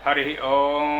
హరి ఓం.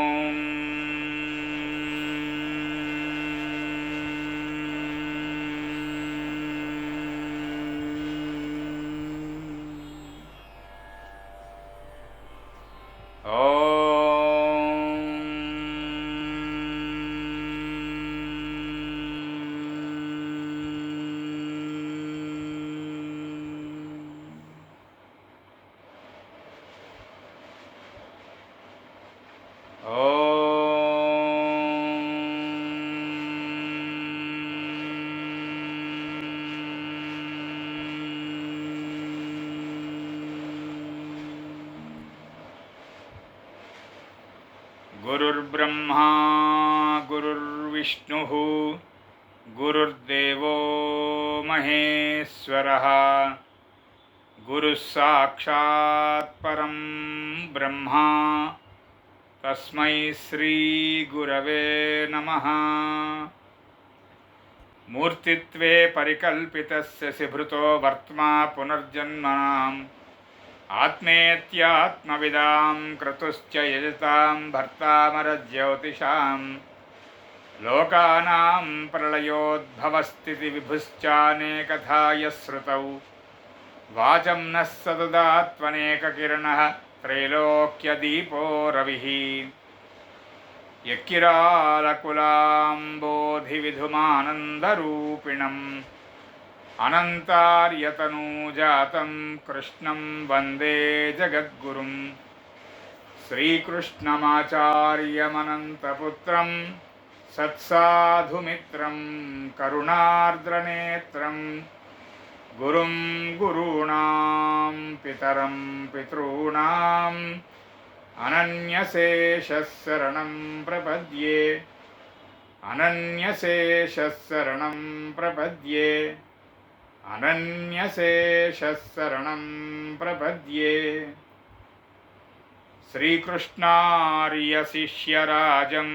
గురుర్బ్రహ్మా గురుర్విష్ణుః గురుర్దేవో మహేశ్వరః గురుః సాక్షాత్ పరం బ్రహ్మ తస్మై శ్రీ గురవే నమః. మూర్తిత్వే పరికల్పితస్య శిభృతో వర్త్మా పునర్జన్మనాం ఆత్మేత్యాత్మవిదాం క్రతుశ్చ యజతాం భర్తామరజ్యోతిషాం లోకానాం ప్రళయోద్భవస్థితి విభుశ్చానేకథా యశ్రుతౌ వాచం నః సదదాత్వనేకకిరణః త్రైలోక్యదీపో రవిః యక్కిరాలకులాంబోధివిధుమానందరూపిణం అనంతార్యతనూజాతం కృష్ణం వందే జగద్గురుం. శ్రీకృష్ణమాచార్యమనంతపుత్రం సత్సాధుమిత్రం కరుణార్ద్రనేత్రం గురుం గురూణాం పితరం పితॄణాం అనన్యశేషశరణం ప్రపద్యే. అనన్యశేషశరణం ప్రపద్యే. అనన్యశేషశరణం ప్రపద్యే. శ్రీకృష్ణార్యశిష్యరాజం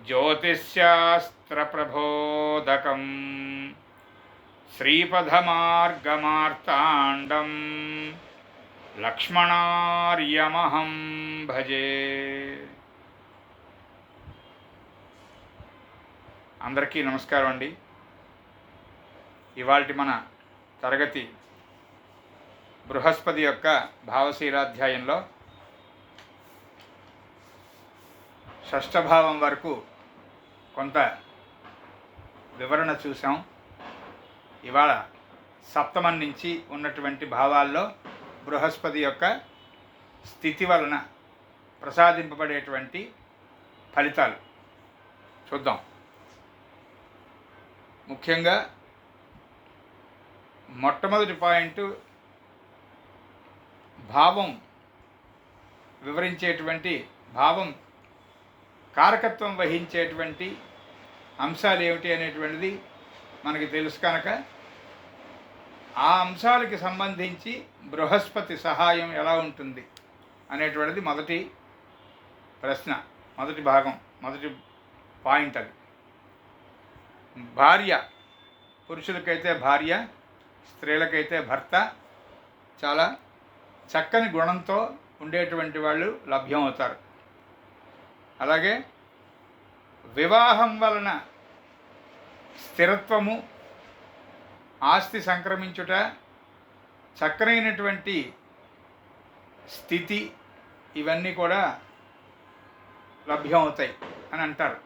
జ్యోతిశ్శాస్త్రప్రబోధకం శ్రీపదమార్గమార్తాండం లక్ష్మణార్యమహం భజే. అందరికీ నమస్కారం అండి. ఇవాల్టి మన తరగతి బృహస్పతి యొక్క భావశీలాధ్యాయంలో షష్ఠభావం వరకు కొంత వివరణ చూసాం. ఇవాళ సప్తమం నుంచి ఉన్నటువంటి భావాల్లో బృహస్పతి యొక్క స్థితి వలన ప్రసాదింపబడేటువంటి ఫలితాలు చూద్దాం. ముఖ్యంగా మొట్టమొదటి పాయింట్ భావం వివరించేటువంటి భావం కారకత్వం వహించేటువంటి అంశాలు ఏమిటి అనేటువంటిది మనకి తెలుసు కనుక ఆ అంశాలకి సంబంధించి బృహస్పతి సహాయం ఎలా ఉంటుంది అనేటువంటిది మొదటి ప్రశ్న, మొదటి భాగం, మొదటి పాయింట్. అది భార్య, పురుషులకైతే భార్య, స్త్రీలకైతే భర్త చాలా చక్కని గుణంతో ఉండేటువంటి వాళ్ళు లభ్యం అవుతారు. అలాగే వివాహం వలన స్థిరత్వము, ఆస్తి సంక్రమించుట, చక్కనైనటువంటి స్థితి ఇవన్నీ కూడా లభ్యం అవుతాయి అని అంటారు.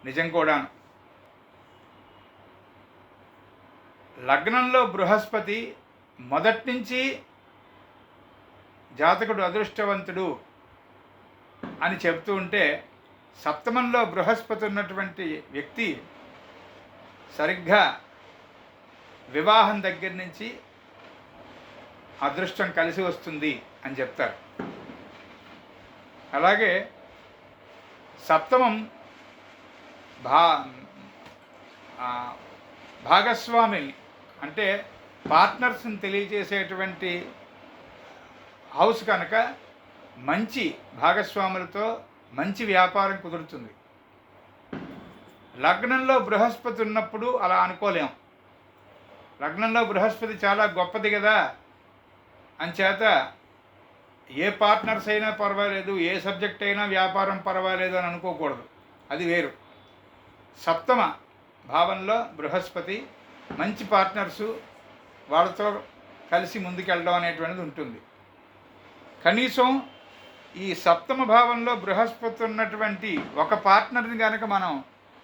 నిజం కూడాను. లగ్నంలో బృహస్పతి మొదటి నుంచి జాతకుడు అదృష్టవంతుడు అని చెప్తూ ఉంటే, సప్తమంలో బృహస్పతి ఉన్నటువంటి వ్యక్తి సరిగ్గా వివాహం దగ్గర నుంచి అదృష్టం కలిసి వస్తుంది అని చెప్తారు. అలాగే సప్తమం భాగస్వామి అంటే పార్ట్నర్స్ని తెలియజేసేటువంటి హౌస్ కనుక మంచి భాగస్వాములతో మంచి వ్యాపారం కుదురుతుంది. లగ్నంలో బృహస్పతి ఉన్నప్పుడు అలా అనుకోలేం. లగ్నంలో బృహస్పతి చాలా గొప్పది కదా, అంచేత ఏ పార్ట్నర్స్ అయినా పర్వాలేదు, ఏ సబ్జెక్ట్ అయినా వ్యాపారం పర్వాలేదు అని అనుకోకూడదు. అది వేరు. సప్తమ భావంలో బృహస్పతి మంచి పార్ట్నర్సు, వాళ్ళతో కలిసి ముందుకెళ్ళడం అనేటువంటిది ఉంటుంది. కనీసం ఈ సప్తమ భావంలో బృహస్పతి ఉన్నటువంటి ఒక పార్ట్నర్ని కనుక మనం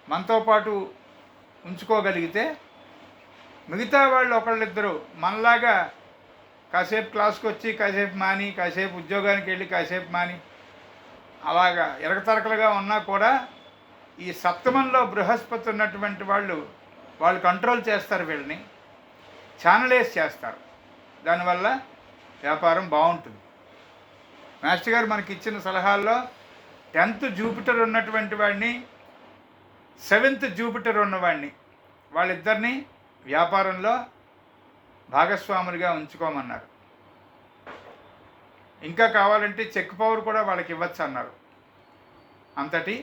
మనతో పాటు ఉంచుకోగలిగితే మిగతా వాళ్ళు ఒకళ్ళిద్దరు మనలాగా కాసేపు క్లాస్కి వచ్చి కాసేపు మాని, కాసేపు ఉద్యోగానికి వెళ్ళి కాసేపు మాని, అలాగా ఎరగతరకలుగా ఉన్నా కూడా ఈ సప్తమంలో బృహస్పతి ఉన్నటువంటి వాళ్ళు కంట్రోల్ చేస్తారు, వీళ్ళని ఛానలైజ్ చేస్తారు. దానివల్ల వ్యాపారం బాగుంటుంది. మాస్టర్ గారు మనకి ఇచ్చిన సలహాల్లో 10th జూపిటర్ ఉన్నటువంటి వాడిని, 7th జూపిటర్ ఉన్నవాడిని, వాళ్ళిద్దరిని వ్యాపారంలో భాగస్వాములుగా ఉంచుకోమన్నారు. ఇంకా కావాలంటే చెక్ పవర్ కూడా వాళ్ళకి ఇవ్వచ్చు అన్నారు. అంతటి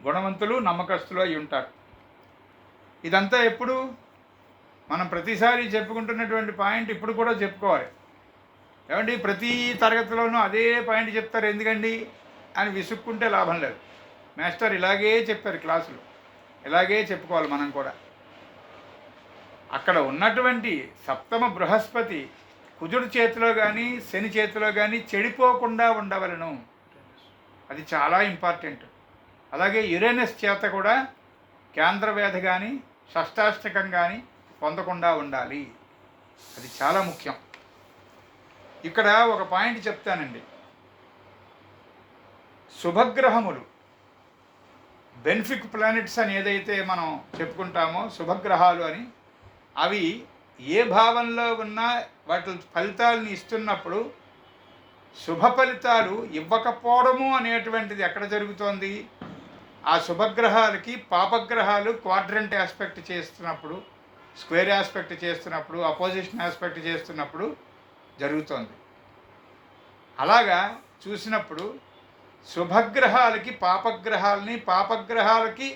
గుణవంతులు, నమ్మకస్తులు అయి ఉంటారు. ఇదంతా ఎప్పుడు మనం ప్రతిసారి చెప్పుకుంటున్నటువంటి పాయింట్ ఇప్పుడు కూడా చెప్పుకోవాలి. ఏమండి ప్రతి తరగతిలోనూ అదే పాయింట్ చెప్తారు ఎందుకండి అని విసుక్కుంటే లాభం లేదు. మాస్టర్ ఇలాగే చెప్పారు, క్లాసులు ఇలాగే చెప్పుకోవాలి మనం కూడా. అక్కడ ఉన్నటువంటి సప్తమ బృహస్పతి కుజుడి చేతిలో కానీ శని చేతిలో కానీ చెడిపోకుండా ఉండవలను, అది చాలా ఇంపార్టెంట్. అలాగే యురేనస్ చేత కూడా కేంద్రవేధ కానీ షష్టాష్టకం కానీ పొందకుండా ఉండాలి, అది చాలా ముఖ్యం. ఇక్కడ ఒక పాయింట్ చెప్తానండి. శుభగ్రహములు, బెనిఫిక్ ప్లానెట్స్ అని ఏదైతే మనం చెప్పుకుంటామో శుభగ్రహాలు అని, అవి ఏ భావంలో ఉన్నా వాటి ఫలితాలను ఇస్తున్నప్పుడు శుభ ఫలితాలు ఇవ్వకపోవడము అనేటువంటిది ఎక్కడ జరుగుతోంది? ఆ శుభగ్రహాలకి పాపగ్రహాలు క్వాడ్రంట్ ఆస్పెక్ట్ చేస్తున్నప్పుడు, స్క్వేర్ ఆస్పెక్ట్ చేస్తున్నప్పుడు, అపోజిషన్ ఆస్పెక్ట్ చేస్తున్నప్పుడు జరుగుతోంది. అలాగా చూసినప్పుడు శుభగ్రహాలకి పాపగ్రహాలని, పాపగ్రహాలకి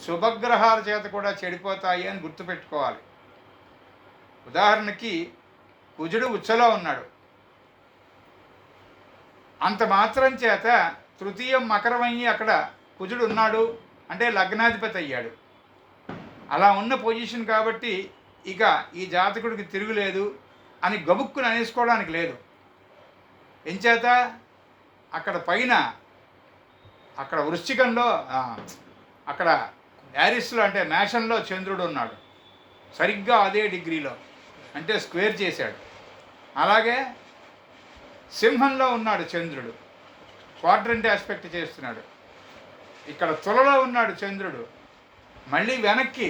శుభగ్రహాల చేత కూడా చెడిపోతాయి అని గుర్తుపెట్టుకోవాలి. ఉదాహరణకి కుజుడు ఉచ్చలో ఉన్నాడు, అంత మాత్రం చేత తృతీయం మకరం అయ్యి అక్కడ కుజుడు ఉన్నాడు అంటే లగ్నాధిపతి అయ్యాడు. అలా ఉన్న పొజిషన్ కాబట్టి ఇక ఈ జాతకుడికి తిరుగులేదు అని గబుక్కుని అనేసుకోవడానికి లేదు. ఎంచేత అక్కడ పైన అక్కడ వృశ్చికంలో అక్కడ యారిస్లో అంటే మేషంలో చంద్రుడు ఉన్నాడు, సరిగ్గా అదే డిగ్రీలో అంటే స్క్వేర్ చేశాడు. అలాగే సింహంలో ఉన్నాడు చంద్రుడు, క్వాడ్రంట్ ఆస్పెక్ట్ చేస్తున్నాడు. ఇక్కడ తులలో ఉన్నాడు చంద్రుడు, మళ్ళీ వెనక్కి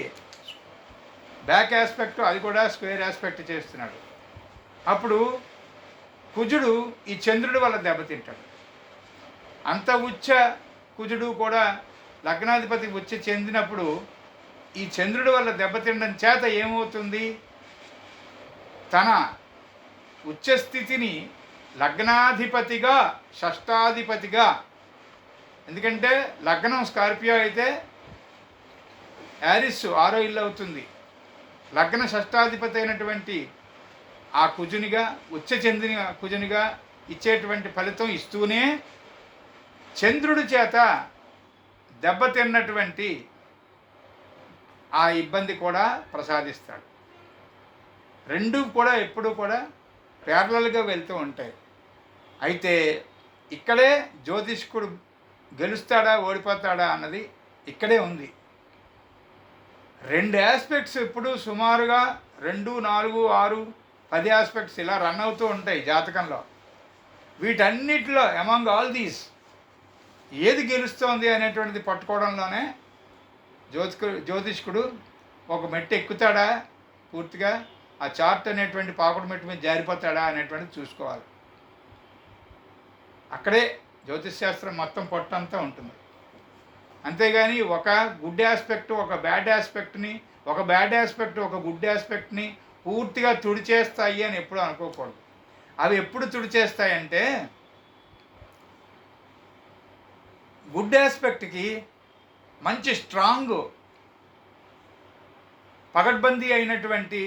బ్యాక్ ఆస్పెక్ట్, అది కూడా స్క్వేర్ ఆస్పెక్ట్ చేస్తున్నాడు. అప్పుడు కుజుడు ఈ చంద్రుడి వల్ల దెబ్బతింటాడు. అంత ఉచ్చ కుజుడు కూడా లగ్నాధిపతి ఉచ్చ చెందినప్పుడు ఈ చంద్రుడి వల్ల దెబ్బతినడం చేత ఏమవుతుంది? తన ఉచ్చస్థితిని లగ్నాధిపతిగా షష్టాధిపతిగా, ఎందుకంటే లగ్నం స్కార్పియో అయితే యారిస్ 6వ ఇల్లు అవుతుంది, లగ్న షష్టాధిపతి అయినటువంటి ఆ కుజునిగా ఉచ్చ చెందిన కుజునిగా ఇచ్చేటువంటి ఫలితం ఇస్తూనే చంద్రుడి చేత దెబ్బతిన్నటువంటి ఆ ఇబ్బంది కూడా ప్రసాదిస్తాడు. రెండు కూడా ఎప్పుడూ కూడా ప్యారలల్గా వెళ్తూ ఉంటాయి. అయితే ఇక్కడే జ్యోతిష్కుడు గెలుస్తాడా ఓడిపోతాడా అన్నది ఇక్కడే ఉంది. 2 ఆస్పెక్ట్స్ ఎప్పుడు సుమారుగా 2, 4, 6, 10 ఆస్పెక్ట్స్ ఇలా రన్ అవుతూ ఉంటాయి జాతకంలో. వీటన్నిటిలో అమాంగ్ ఆల్ దీస్ ఏది గెలుస్తోంది అనేటువంటిది పట్టుకోవడంలోనే జ్యోతిష్కుడు ఒక మెట్టు ఎక్కుతాడా, పూర్తిగా ఆ చార్ట్ అనేటువంటి పాకుడు మెట్టు మీద జారిపోతాడా అనేటువంటిది చూసుకోవాలి. అక్కడే జ్యోతిష్ శాస్త్రం మొత్తం పొట్టంతా ఉంటుంది. అంతేగాని ఒక గుడ్ ఆస్పెక్ట్ ఒక బ్యాడ్ ఆస్పెక్ట్ని, ఒక బ్యాడ్ ఆస్పెక్ట్ ఒక గుడ్ ఆస్పెక్ట్ని పూర్తిగా తుడిచేస్తాయి అని ఎప్పుడు అనుకోకూడదు. అవి ఎప్పుడు తుడిచేస్తాయంటే గుడ్ ఆస్పెక్ట్కి మంచి స్ట్రాంగ్ పగడ్బందీ అయినటువంటి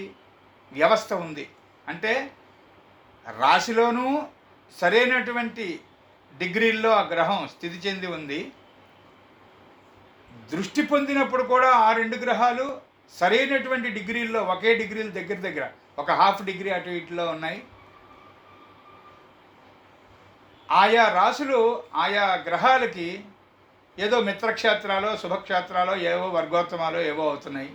వ్యవస్థ ఉంది. అంటే రాశిలోనూ సరైనటువంటి డిగ్రీల్లో ఆ గ్రహం స్థితి చెంది ఉంది. దృష్టి పొందినప్పుడు కూడా ఆ 2 గ్రహాలు సరైనటువంటి డిగ్రీల్లో, ఒకే డిగ్రీలు దగ్గర దగ్గర ఒక హాఫ్ డిగ్రీ అటు ఇటులో ఉన్నాయి. ఆయా రాశులు ఆయా గ్రహాలకి ఏదో మిత్రక్షేత్రాలో, శుభక్షేత్రాలో, ఏవో వర్గోత్తమాలో ఏవో అవుతున్నాయి.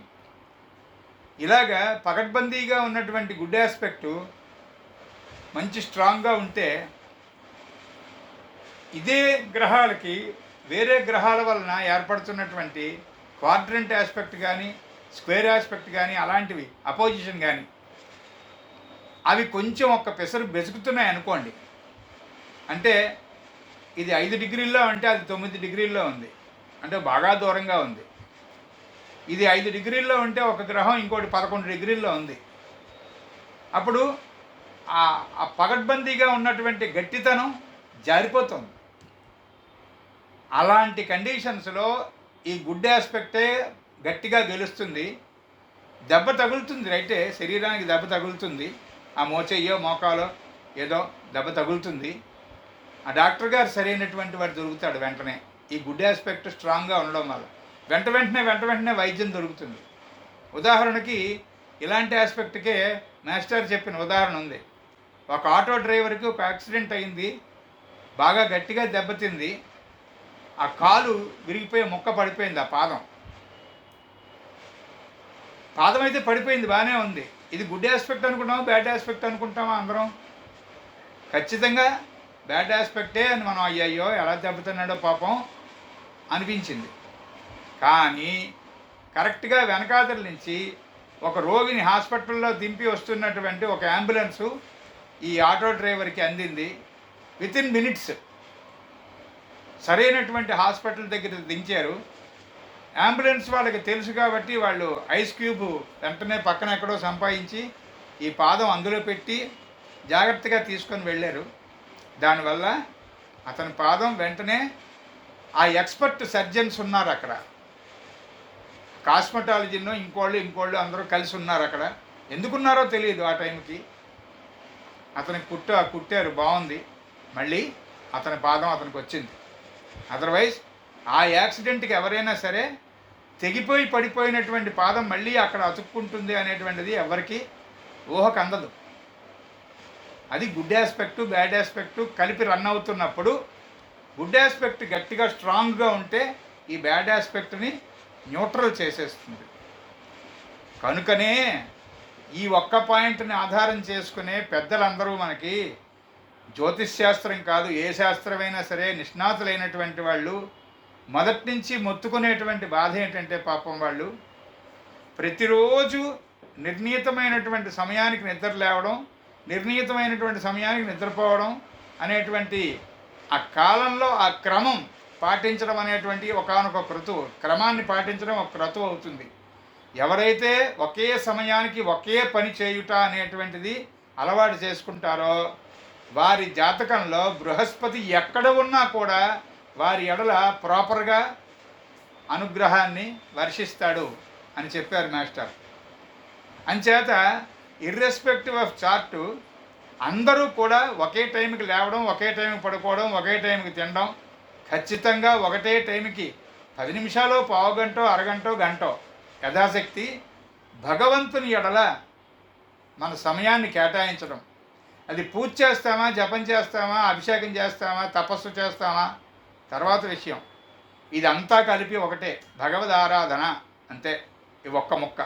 ఇలాగా పకడ్బందీగా ఉన్నటువంటి గుడ్ ఆస్పెక్టు మంచి స్ట్రాంగ్గా ఉంటే ఇదే గ్రహాలకి వేరే గ్రహాల వలన ఏర్పడుతున్నటువంటి క్వాడ్రంట్ ఆస్పెక్ట్ కానీ, స్క్వేర్ ఆస్పెక్ట్ కానీ, అలాంటివి అపోజిషన్ కానీ అవి కొంచెం ఒక్క పెసరు బెసుకుతున్నాయి అనుకోండి. అంటే ఇది 5 డిగ్రీల్లో అంటే అది 9 డిగ్రీల్లో ఉంది, అంటే బాగా దూరంగా ఉంది. ఇది 5 డిగ్రీల్లో ఉంటే ఒక గ్రహం ఇంకోటి 11 డిగ్రీల్లో ఉంది. అప్పుడు ఆ పగడ్బందీగా ఉన్నటువంటి గట్టితనం జారిపోతుంది. అలాంటి కండిషన్స్లో ఈ గుడ్ ఆస్పెక్టే గట్టిగా గెలుస్తుంది. దెబ్బ తగులుతుంది, రైటే, శరీరానికి దెబ్బ తగులుతుంది, ఆ మోచెయ్యో మోకాలో ఏదో దెబ్బ తగులుతుంది. ఆ డాక్టర్ గారు సరైనటువంటి వాడు దొరుకుతాడు వెంటనే. ఈ గుడ్ ఆస్పెక్ట్ స్ట్రాంగ్గా ఉండడం వల్ల వెంటనే వైద్యం దొరుకుతుంది. ఉదాహరణకి ఇలాంటి ఆస్పెక్ట్కే మాస్టర్ చెప్పిన ఉదాహరణ ఉంది. ఒక ఆటో డ్రైవర్కి ఒక యాక్సిడెంట్ అయింది, బాగా గట్టిగా దెబ్బతింది, ఆ కాలు విరిగిపోయి ముక్క పడిపోయింది. ఆ పాదం అయితే పడిపోయింది, బాగానే ఉంది. ఇది గుడ్ ఆస్పెక్ట్ అనుకుంటామా, బ్యాడ్ ఆస్పెక్ట్ అనుకుంటామా అందరం? ఖచ్చితంగా బ్యాడ్ ఆస్పెక్టే అని మనం అయ్యయ్యో ఎలా దెబ్బతిన్నాడో పాపం అనిపించింది. కానీ కరెక్ట్గా వెనకాతల నుంచి ఒక రోగిని హాస్పిటల్లో దింపి వస్తున్నటువంటి ఒక అంబులెన్సు ఈ ఆటో డ్రైవర్కి అందింది. వితిన్ మినిట్స్ సరైనటువంటి హాస్పిటల్ దగ్గర దించారు. అంబులెన్స్ వాళ్ళకి తెలుసు కాబట్టి వాళ్ళు ఐస్ క్యూబ్ వెంటనే పక్కన ఎక్కడో సంపాదించి ఈ పాదం అందులో పెట్టి జాగ్రత్తగా తీసుకొని వెళ్ళారు. దానివల్ల అతని పాదం వెంటనే ఆ ఎక్స్పర్ట్ సర్జన్స్ ఉన్నారు అక్కడ, కాస్మెటాలజీనో ఇంకోళ్ళు అందరూ కలిసి ఉన్నారు అక్కడ. ఎందుకున్నారో తెలియదు. ఆ టైంకి అతనికి కుట్టారు, బాగుంది, మళ్ళీ అతని పాదం అతనికి వచ్చింది. అదర్వైజ్ ఆ యాక్సిడెంట్కి ఎవరైనా సరే తెగిపోయి పడిపోయినటువంటి పాదం మళ్ళీ అక్కడ అతుక్కుంటుంది అనేటువంటిది ఎవరికి ఊహకు అందదు. అది గుడ్ ఆస్పెక్టు బ్యాడ్ ఆస్పెక్టు కలిపి రన్ అవుతున్నప్పుడు గుడ్ ఆస్పెక్ట్ గట్టిగా స్ట్రాంగ్గా ఉంటే ఈ బ్యాడ్ ఆస్పెక్ట్ని న్యూట్రల్ చేసేస్తుంది. కనుకనే ఈ ఒక్క పాయింట్ని ఆధారం చేసుకునే పెద్దలందరూ మనకి జ్యోతిష్ శాస్త్రం కాదు, ఏ శాస్త్రమైనా సరే నిష్ణాతులైనటువంటి వాళ్ళు మొదటి నుంచి మొత్తుకునేటువంటి బాధ ఏంటంటే పాపం వాళ్ళు ప్రతిరోజు నిర్ణీతమైనటువంటి సమయానికి నిద్ర లేవడం, నిర్ణీతమైనటువంటి సమయానికి నిద్రపోవడం అనేటువంటి ఆ కాలంలో ఆ క్రమం పాటించడం అనేటువంటి ఒకానొక క్రతువు, క్రమాన్ని పాటించడం ఒక క్రతువు అవుతుంది. ఎవరైతే ఒకే సమయానికి ఒకే పని చేయుట అనేటువంటిది అలవాటు చేసుకుంటారో వారి జాతకంలో బృహస్పతి ఎక్కడ ఉన్నా కూడా వారి ఎడల ప్రాపర్గా అనుగ్రహాన్ని వర్షిస్తాడు అని చెప్పారు మాస్టర్. అంచేత ఇర్రెస్పెక్టివ్ ఆఫ్ చార్టు అందరూ కూడా ఒకే టైంకి లేవడం, ఒకే టైంకి పడుకోవడం, ఒకే టైంకి తినడం, ఖచ్చితంగా ఒకటే టైంకి 10 నిమిషాలు, పావు గంటో, అరగంటో, గంటో యథాశక్తి భగవంతుని ఎడల మన సమయాన్ని కేటాయించడం. అది పూజ చేస్తామా, జపం చేస్తామా, అభిషేకం చేస్తామా, తపస్సు చేస్తామా తర్వాత విషయం. ఇదంతా కలిపి ఒకటే భగవద్ ఆరాధన, అంతే. ఇవి ఒక్క ముక్క.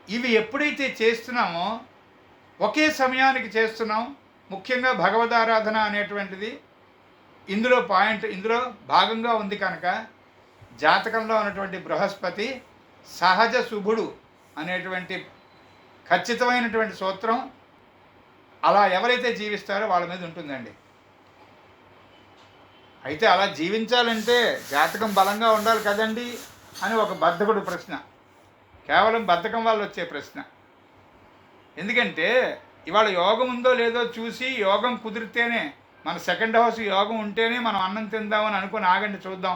ఇవి ఎప్పుడైతే చేస్తున్నామో ఒకే సమయానికి చేస్తున్నాం. ముఖ్యంగా భగవద్ ఆరాధన అనేటువంటిది ఇందులో భాగంగా ఉంది కనుక జాతకంలో ఉన్నటువంటి బృహస్పతి సహజ శుభుడు అనేటువంటి ఖచ్చితమైనటువంటి సూత్రం అలా ఎవరైతే జీవిస్తారో వాళ్ళ మీద ఉంటుందండి. అయితే అలా జీవించాలంటే జాతకం బలంగా ఉండాలి కదండి అని ఒక బద్ధకుడు ప్రశ్న, కేవలం బద్ధకం వల్ల వచ్చే ప్రశ్న. ఎందుకంటే ఇవాళ యోగం ఉందో లేదో చూసి యోగం కుదిరితేనే, మన సెకండ్ హౌస్ యోగం ఉంటేనే మనం అన్నం తిందామని అనుకుని ఆగండి చూద్దాం.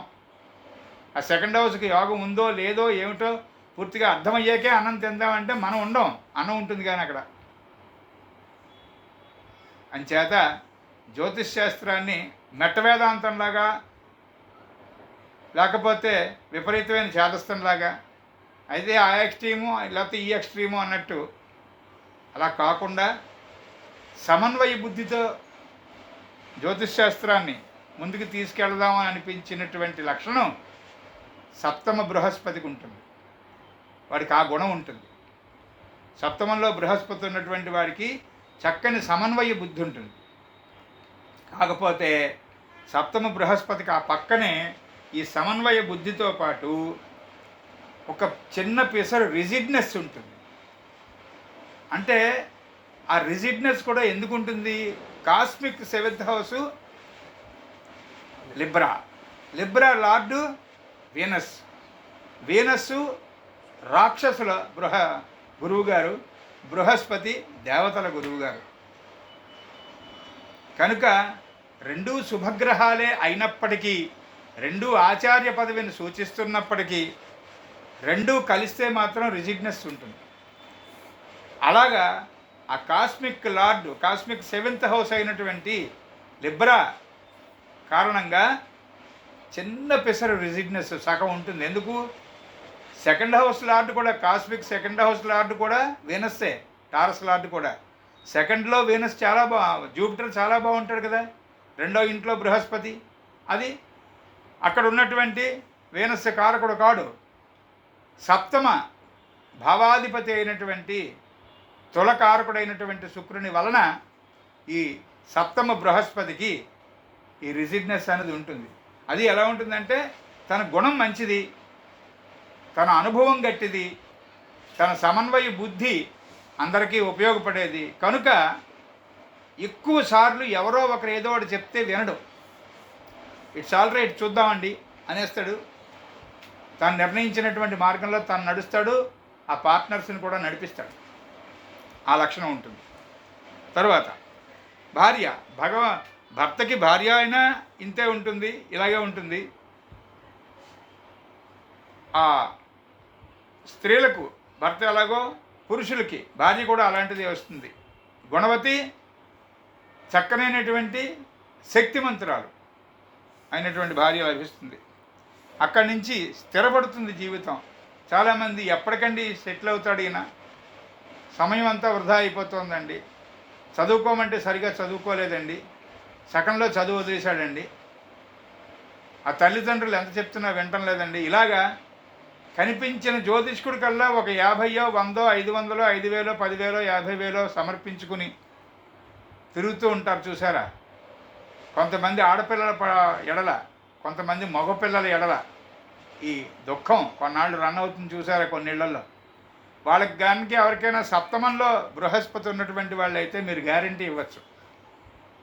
ఆ సెకండ్ హౌస్కి యోగం ఉందో లేదో ఏమిటో పూర్తిగా అర్థమయ్యాకే అన్నం తిందామంటే మనం ఉండం, అన్నం ఉంటుంది కానీ అక్కడ. అంచేత జ్యోతిష్ శాస్త్రాన్ని మెట్టవేదాంతంలాగా, లేకపోతే విపరీతమైన చేతస్థంలాగా, అయితే ఆ ఎక్స్ట్రీము లేకపోతే ఈ ఎక్స్ట్రీము అన్నట్టు అలా కాకుండా సమన్వయ బుద్ధితో జ్యోతిష్ శాస్త్రాన్ని ముందుకు తీసుకెళ్దామని అనిపించినటువంటి లక్షణం సప్తమ బృహస్పతికి ఉంటుంది. వాడికి ఆ గుణం ఉంటుంది. సప్తమంలో బృహస్పతి ఉన్నటువంటి వాడికి చక్కని సమన్వయ బుద్ధి ఉంటుంది. కాకపోతే సప్తమ బృహస్పతికి ఆ పక్కనే ఈ సమన్వయ బుద్ధితో పాటు ఒక చిన్న పిసరు రిజిడ్నెస్ ఉంటుంది. అంటే ఆ రిజిడ్నెస్ కూడా ఎందుకు ఉంటుంది? Cosmic 7th house Libra, Libra lord Venus, Venus రాక్షసుల గురువుగారు, బృహస్పతి దేవతల గురువుగారు. కనుక రెండూ శుభగ్రహాలే అయినప్పటికీ, రెండూ ఆచార్య పదవిని సూచిస్తున్నప్పటికీ, రెండూ కలిస్తే మాత్రం రిజిడ్నెస్ ఉంటుంది. అలాగా ఆ cosmic lord, cosmic 7th house అయినటువంటి లిబ్రా కారణంగా చిన్న పిసరు రిజిడ్నెస్ సగం ఉంటుంది. ఎందుకు? 2nd హౌస్ లార్డు కూడా, కాస్మిక్ 2nd హౌస్ లార్డు కూడా వీనస్సే, టారస్ లార్డు కూడా. 2nd వీనస్ చాలా జూపిటర్ చాలా బాగుంటాడు కదా, 2వ ఇంట్లో బృహస్పతి, అది అక్కడ ఉన్నటువంటి వీనస్ కారకుడు కాడు. సప్తమ భావాధిపతి అయినటువంటి తులకారకుడైనటువంటి శుక్రుని వలన ఈ సప్తమ బృహస్పతికి ఈ రిజిడ్నెస్ అనేది ఉంటుంది. అది ఎలా ఉంటుందంటే తన గుణం మంచిది, తన అనుభవం గట్టిది, తన సమన్వయ బుద్ధి అందరికీ ఉపయోగపడేది. కనుక ఎక్కువ సార్లు ఎవరో ఒకరు ఏదో ఒకటి చెప్తే వినడు. ఇట్స్ ఆల్ రైట్ చూద్దామండి అనేస్తాడు. తాను నిర్ణయించినటువంటి మార్గంలో తాను నడుస్తాడు, ఆ పార్ట్నర్స్ని కూడా నడిపిస్తాడు. ఆ లక్షణం ఉంటుంది. తరువాత భార్య, భర్తకి భార్య అయినా ఇంతే ఉంటుంది, ఇలాగే ఉంటుంది. ఆ స్త్రీలకు భర్త ఎలాగో పురుషులకి భార్య కూడా అలాంటిదే వస్తుంది. గుణవతి, చక్కనైనటువంటి శక్తిమంతురాలు అయినటువంటి భార్య లభిస్తుంది. అక్కడి నుంచి స్థిరపడుతుంది జీవితం. చాలామంది ఎప్పటికండి సెటిల్ అవుతాడు ఈయన, సమయం అంతా వృధా అయిపోతుందండి, చదువుకోమంటే సరిగా చదువుకోలేదండి, సగంలో చదువు వదిలేశాడండి, ఆ తల్లిదండ్రులు ఎంత చెప్తున్నా వినటం లేదండి. ఇలాగా కనిపించిన జ్యోతిష్కుడి కల్లా ఒక 50, 100, 500, 5,000, 10,000, 50,000 సమర్పించుకుని తిరుగుతూ ఉంటారు చూసారా. కొంతమంది ఆడపిల్లల ఎడల, కొంతమంది మగపిల్లల ఎడల ఈ దుఃఖం కొన్నాళ్ళు రన్ అవుతుంది చూసారా కొన్నిళ్లలో. వాళ్ళకి దానికి ఎవరికైనా సప్తమంలో బృహస్పతి ఉన్నటువంటి వాళ్ళు అయితే మీరు గ్యారంటీ ఇవ్వచ్చు,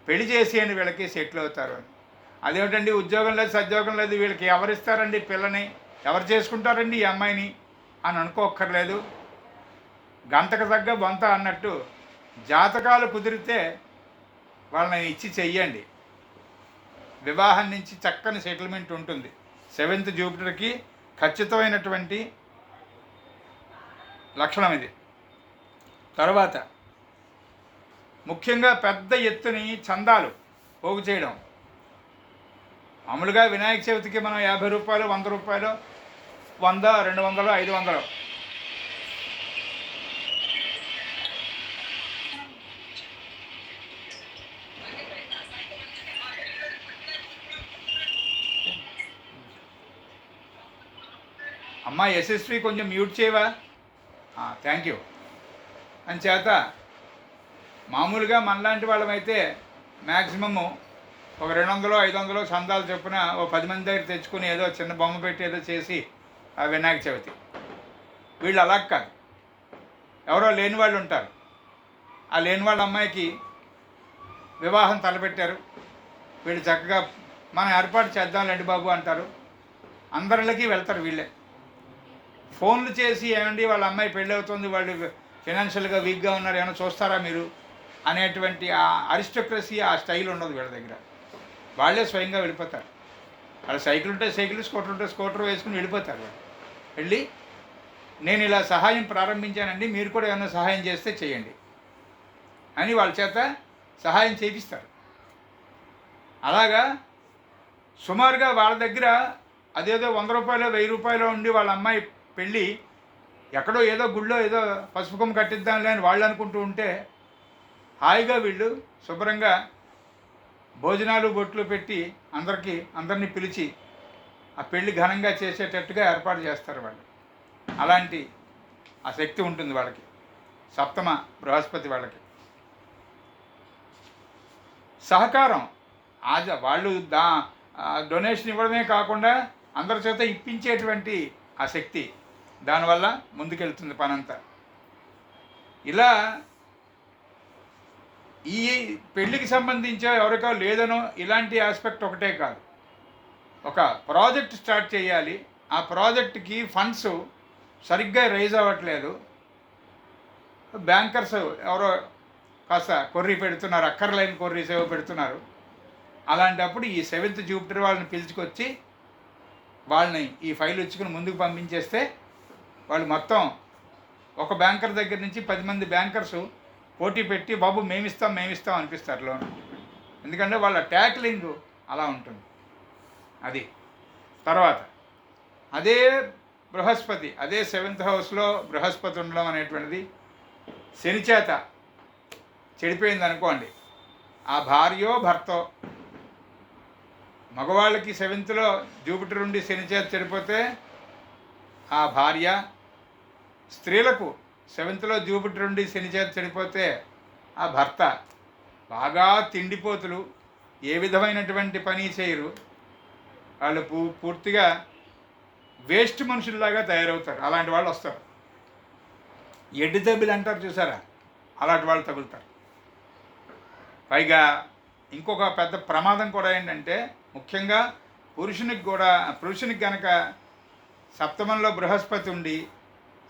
పెళ్లి చేసేయండి వీళ్ళకి సెటిల్ అవుతారు అని. అదేమిటండి ఉద్యోగం లేదు, సద్యోగం లేదు, వీళ్ళకి ఎవరిస్తారండి పిల్లని, ఎవరు చేసుకుంటారండి ఈ అమ్మాయిని అని అనుకోక్కర్లేదు. గంటకు తగ్గ బొంత అన్నట్టు జాతకాలు కుదిరితే వాళ్ళని ఇచ్చి చెయ్యండి. వివాహం నుంచి చక్కని సెటిల్మెంట్ ఉంటుంది. 7th జూపిటర్కి ఖచ్చితమైనటువంటి లక్షణం ఇది. తర్వాత ముఖ్యంగా పెద్ద ఎత్తుని చందాలు పోగు చేయడం. మామూలుగా వినాయక చవితికి మనం 50 రూపాయలు, 100 రూపాయలు, 100, 200, 500 అమ్మా యశస్వి కొంచెం మ్యూట్ చేయవా, థ్యాంక్ యూ. అని చేత మామూలుగా మనలాంటి వాళ్ళమైతే మ్యాక్సిమము ఒక 200, 500 చందాలు చొప్పున ఓ 10 మంది దగ్గర తెచ్చుకుని ఏదో చిన్న బొమ్మ పెట్టి ఏదో చేసి ఆ వినాయక చవితి. వీళ్ళు అలా కాదు, ఎవరో లేని వాళ్ళు ఉంటారు. ఆ లేని వాళ్ళ అమ్మాయికి వివాహం తలపెట్టారు, వీళ్ళు చక్కగా మనం ఏర్పాటు చేద్దాంలేండి బాబు అంటారు. అందరిలోకి వెళ్తారు వీళ్ళే. ఫోన్లు చేసి ఏమండి వాళ్ళ అమ్మాయి పెళ్ళి అవుతుంది, వాళ్ళు ఫినాన్షియల్గా వీక్గా ఉన్నారు, ఏమైనా చూస్తారా మీరు అనేటువంటి ఆ అరిస్టోక్రసీ, ఆ స్టైల్ ఉండదు వీళ్ళ దగ్గర. వాళ్ళే స్వయంగా వెళ్ళిపోతారు. వాళ్ళ సైకిల్ ఉంటే సైకిల్, స్కూటర్ ఉంటే స్కూటర్ వేసుకుని వెళ్ళిపోతారు. వాళ్ళు వెళ్ళి నేను ఇలా సహాయం ప్రారంభించానండి, మీరు కూడా ఏమైనా సహాయం చేస్తే చేయండి అని వాళ్ళ చేత సహాయం చేపిస్తారు. అలాగా సుమారుగా వాళ్ళ దగ్గర అదేదో 100 రూపాయలు 1000 రూపాయలు ఉండి వాళ్ళ అమ్మాయి పెళ్ళి ఎక్కడో ఏదో గుళ్ళో ఏదో పసుపు కొమ్ము కట్టిద్దాంలే అని వాళ్ళు అనుకుంటూ ఉంటే హాయిగా వీళ్ళు శుభ్రంగా భోజనాలు బొట్లు పెట్టి అందరినీ పిలిచి ఆ పెళ్లి ఘనంగా చేసేటట్టుగా ఏర్పాటు చేస్తారు వాళ్ళు. అలాంటి ఆ శక్తి ఉంటుంది వాళ్ళకి, సప్తమ బృహస్పతి వాళ్ళకి. సహకారం వాళ్ళు డొనేషన్ ఇవ్వడమే కాకుండా అందరి చేత ఇప్పించేటువంటి ఆ శక్తి, దానివల్ల ముందుకెళ్తుంది పనంతా. ఇలా ఈ పెళ్ళికి సంబంధించే ఎవరికో లేదనో ఇలాంటి ఆస్పెక్ట్ ఒకటే కాదు, ఒక ప్రాజెక్ట్ స్టార్ట్ చేయాలి, ఆ ప్రాజెక్ట్కి ఫండ్స్ సరిగ్గా రైజ్ అవ్వట్లేదు, బ్యాంకర్స్ ఎవరో కాస్త కొర్రీ పెడుతున్నారు, అక్కర్లేని కొర్రీస్ ఏవో పెడుతున్నారు. అలాంటప్పుడు ఈ 7th జూపిటర్ వాళ్ళని పిలుచుకొచ్చి వాళ్ళని ఈ ఫైల్ ఇచ్చుకుని ముందుకు పంపించేస్తే వాళ్ళు మొత్తం ఒక బ్యాంకర్ దగ్గర నుంచి 10 మంది బ్యాంకర్సు పోటీ పెట్టి బాబు మేమిస్తాం అనిపిస్తారు లోన్. ఎందుకంటే వాళ్ళ ట్యాక్లింగ్ అలా ఉంటుంది. అది తర్వాత అదే బృహస్పతి, అదే 7th హౌస్లో బృహస్పతి ఉండడం అనేటువంటిది శని చేత చెడిపోయింది అనుకోండి. ఆ భార్యో భర్తో, మగవాళ్ళకి 7thలో జూపిటర్ ఉండి శని చేత చెడిపోతే ఆ భార్య, స్త్రీలకు 7thలో జూపిటర్ ఉండి శని చేత చెడిపోతే ఆ భర్త. బాగా తిండిపోతులు, ఏ విధమైనటువంటి పని చేయరు, వాళ్ళు పూర్తిగా వేస్ట్ మనుషుల్లాగా తయారవుతారు. అలాంటి వాళ్ళు వస్తారు. ఎడ్డి దెబ్బలు అంటారు చూసారా, అలాంటి వాళ్ళు తగులుతారు. పైగా ఇంకొక పెద్ద ప్రమాదం కూడా ఏంటంటే, ముఖ్యంగా పురుషునికి కనుక సప్తమంలో బృహస్పతి ఉండి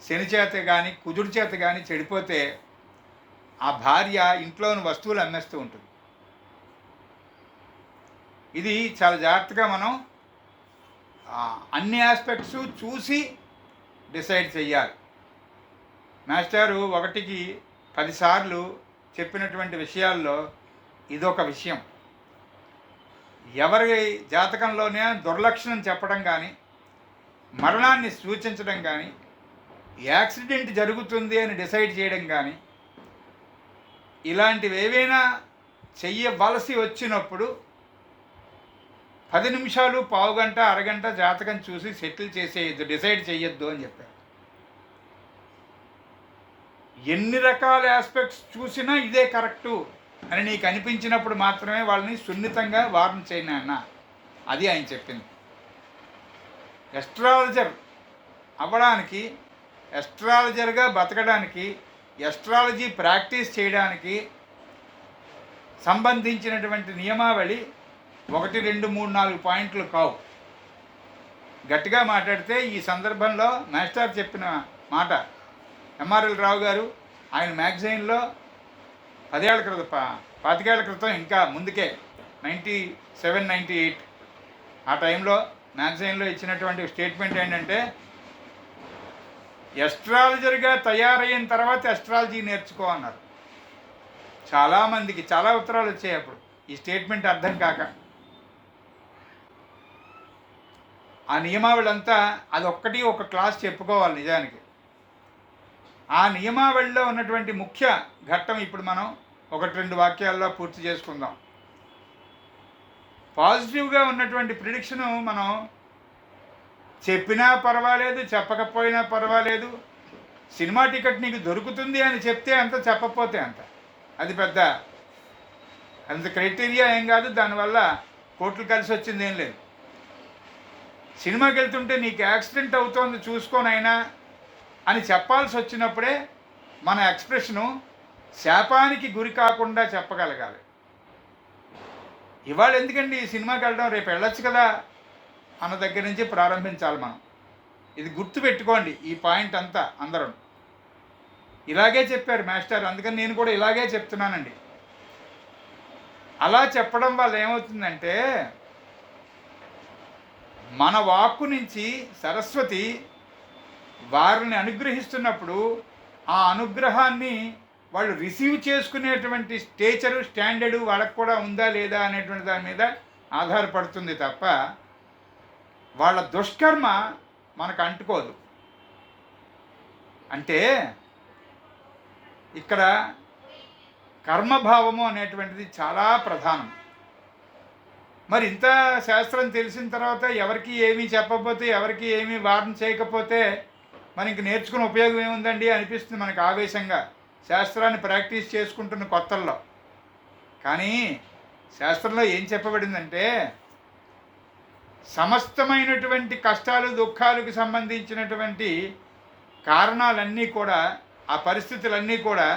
శని చేత కానీ కుజుడి చేత కానీ చెడిపోతే ఆ భార్య ఇంట్లోని వస్తువులు అమ్మేస్తూ ఉంటుంది. ఇది చాలా జాగ్రత్తగా మనం అన్ని ఆస్పెక్ట్స్ చూసి డిసైడ్ చెయ్యాలి. మాస్టారు 1కి 10 సార్లు చెప్పినటువంటి విషయాల్లో ఇదొక విషయం. ఎవరి జాతకంలోనే దుర్లక్షణం చెప్పడం కానీ, మరణాన్ని సూచించడం కానీ, యాక్సిడెంట్ జరుగుతుంది అని డిసైడ్ చేయడం కానీ, ఇలాంటివి ఏవైనా చెయ్యవలసి వచ్చినప్పుడు 10 నిమిషాలు, పావుగంట, అరగంట జాతకం చూసి సెటిల్ చేసేయద్దు, డిసైడ్ చేయొద్దు అని చెప్పారు. ఎన్ని రకాల ఆస్పెక్ట్స్ చూసినా ఇదే కరెక్టు అని నీకు అనిపించినప్పుడు మాత్రమే వాళ్ళని సున్నితంగా వార్న్ చేయను అన్న. అది ఆయన చెప్పింది. ఎస్ట్రాలజర్ అవ్వడానికి, ఎస్ట్రాలజర్గా బతకడానికి, ఎస్ట్రాలజీ ప్రాక్టీస్ చేయడానికి సంబంధించినటువంటి నియమావళి 1, 2, 3, 4 పాయింట్లు కావు. గట్టిగా మాట్లాడితే ఈ సందర్భంలో మాస్టర్ చెప్పిన మాట ఎంఆర్ఎల్ రావు గారు ఆయన మ్యాగజైన్లో 10 ఏళ్ల క్రితం, 25 ఏళ్ల క్రితం, ఇంకా ముందుకే 97, 98 ఆ టైంలో మ్యాగజైన్లో ఇచ్చినటువంటి స్టేట్మెంట్ ఏంటంటే, ఎస్ట్రాలజర్గా తయారైన తర్వాత ఎస్ట్రాలజీ నేర్చుకో అన్నారు. చాలామందికి చాలా ఉత్తరాలు వచ్చాయి అప్పుడు ఈ స్టేట్మెంట్ అర్థం కాక. ఆ నియమావళంతా అదొక్కటి ఒక క్లాస్ చెప్పుకోవాలి నిజానికి. ఆ నియమావళిలో ఉన్నటువంటి ముఖ్య ఘట్టం ఇప్పుడు మనం 1-2 వాక్యాల్లో పూర్తి చేసుకుందాం. పాజిటివ్గా ఉన్నటువంటి ప్రిడిక్షను మనం చెప్పినా పర్వాలేదు, చెప్పకపోయినా పర్వాలేదు. సినిమా టికెట్ నీకు దొరుకుతుంది అని చెప్తే అంత, చెప్పకపోతే అంత. అది పెద్ద అంత క్రైటీరియా ఏం కాదు, దానివల్ల కోట్లు కలిసి వచ్చింది ఏం లేదు. సినిమాకి వెళ్తుంటే నీకు యాక్సిడెంట్ అవుతోంది చూసుకోనైనా అని చెప్పాల్సి వచ్చినప్పుడే మన ఎక్స్ప్రెషను శాపానికి గురి కాకుండా చెప్పగలగాలి. ఇవాళ ఎందుకండి ఈ సినిమాకి వెళ్ళడం, రేపు వెళ్ళొచ్చు కదా అన్న దగ్గర నుంచి ప్రారంభించాలి మనం. ఇది గుర్తుపెట్టుకోండి, ఈ పాయింట్ అంతా అందరం ఇలాగే చెప్పారు మాస్టర్, అందుకని నేను కూడా ఇలాగే చెప్తున్నానండి. అలా చెప్పడం వల్ల ఏమవుతుందంటే, మన వాక్కు నుంచి సరస్వతి వారిని అనుగ్రహిస్తున్నప్పుడు ఆ అనుగ్రహాన్ని వాళ్ళు రిసీవ్ చేసుకునేటువంటి స్టేచరు స్టాండర్డు వాళ్ళకు కూడా ఉందా లేదా అనేటువంటి దాని మీద ఆధారపడుతుంది తప్ప వాళ్ళ దుష్కర్మ మనకు అంటుకోదు. అంటే ఇక్కడ కర్మభావము అనేటువంటిది చాలా ప్రధానం. మరి ఇంత శాస్త్రం తెలిసిన తర్వాత ఎవరికి ఏమీ చెప్పకపోతే, ఎవరికి ఏమీ వారణ చేయకపోతే మరి ఇంక నేర్చుకునే ఉపయోగం ఏముందండి అనిపిస్తుంది మనకు ఆవేశంగా, శాస్త్రాన్ని ప్రాక్టీస్ చేసుకుంటున్న కొత్తల్లో. కానీ శాస్త్రంలో ఏం చెప్పబడిందంటే సమస్తమైనటువంటి కష్టాలు దుఃఖాలకు సంబంధించినటువంటి కారణాలన్నీ కూడా, ఆ పరిస్థితులన్నీ కూడా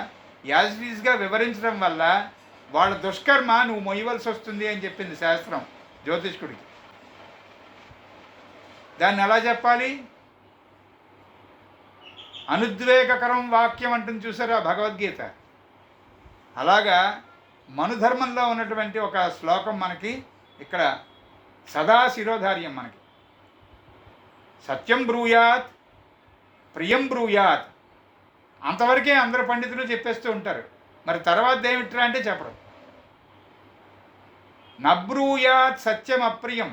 యాజ్ ఇట్ ఈజ్గా వివరించడం వల్ల వాళ్ళ దుష్కర్మ నువ్వు మొయ్యవలసి వస్తుంది అని చెప్పింది శాస్త్రం జ్యోతిష్కుడికి. దాన్ని ఎలా చెప్పాలి? అనుద్వేగకరం వాక్యం అంటుంది చూసారా భగవద్గీత. అలాగా మనుధర్మంలో ఉన్నటువంటి ఒక శ్లోకం మనకి ఇక్కడ సదా శిరోధార్యం. మనకి సత్యం బ్రూయాత్ ప్రియం బ్రూయాత్ అంతవరకే అందరు పండితులు చెప్పేస్తూ ఉంటారు. మరి తర్వాత ఏమిట్రా అంటే చెప్పడం. నబ్రూయాత్ సత్యం అప్రియం,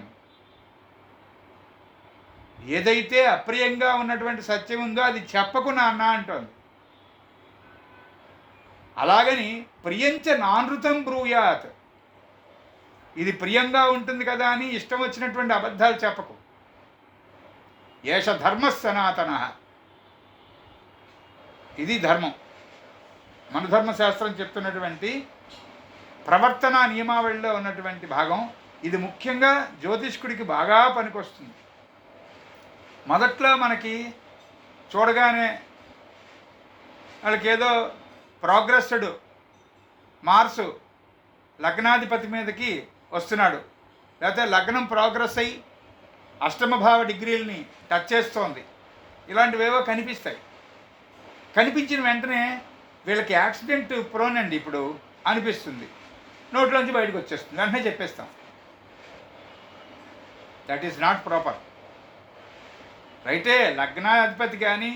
ఏదైతే అప్రియంగా ఉన్నటువంటి సత్యం ఉందో అది చెప్పకు నాన్న అంటోంది. అలాగని ప్రియంచ నానృతం బ్రూయాత్, ఇది ప్రియంగా ఉంటుంది కదా అని ఇష్టం వచ్చినటువంటి అబద్ధాలు చెప్పకు. ఏష ధర్మ సనాతన, ఇది ధర్మం. మన ధర్మశాస్త్రం చెప్తున్నటువంటి ప్రవర్తన నియమావళిలో ఉన్నటువంటి భాగం ఇది. ముఖ్యంగా జ్యోతిష్కుడికి బాగా పనికొస్తుంది. మొదట్లో మనకి చూడగానే వాళ్ళకి ఏదో ప్రోగ్రెస్డ్ మార్సు లగ్నాధిపతి మీదకి వస్తున్నాడు, లేకపోతే లగ్నం ప్రోగ్రెస్ అయ్యి అష్టమభావ డిగ్రీలని టచ్ చేస్తోంది, ఇలాంటివేవో కనిపిస్తాయి. కనిపించిన వెంటనే వీళ్ళకి యాక్సిడెంట్ ప్రోన్ అండి ఇప్పుడు అనిపిస్తుంది, నోట్లోంచి బయటకు వచ్చేస్తుంది, వెంటనే చెప్పేస్తాం. That is not proper. రైటే, లగ్నాధిపతి కానీ